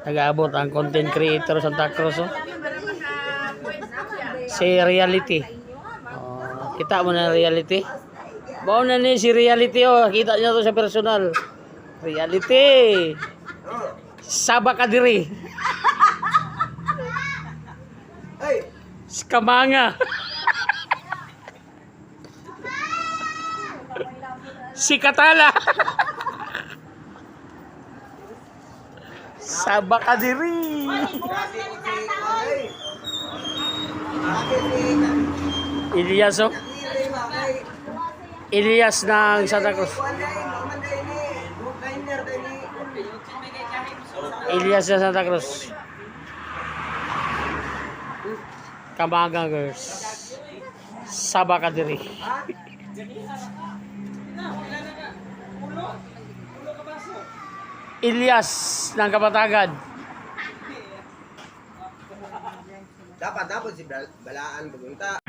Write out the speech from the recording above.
Nag-aabot ang content creator sa Santa Cruz. Oh. Si Reality. Oh, kita mo na Reality. Bao na ni si Reality. Oh. Kita niya to sa personal. Reality. Saba ka diri. Kamanga. Si Katala. Saba ka diri. Elias, oh. Elias ng Santa Cruz. Elias ng Santa Cruz. Kamanga girls. Saba ka diri. Elias ng Kapatagan. Dapat si Balaan pumunta.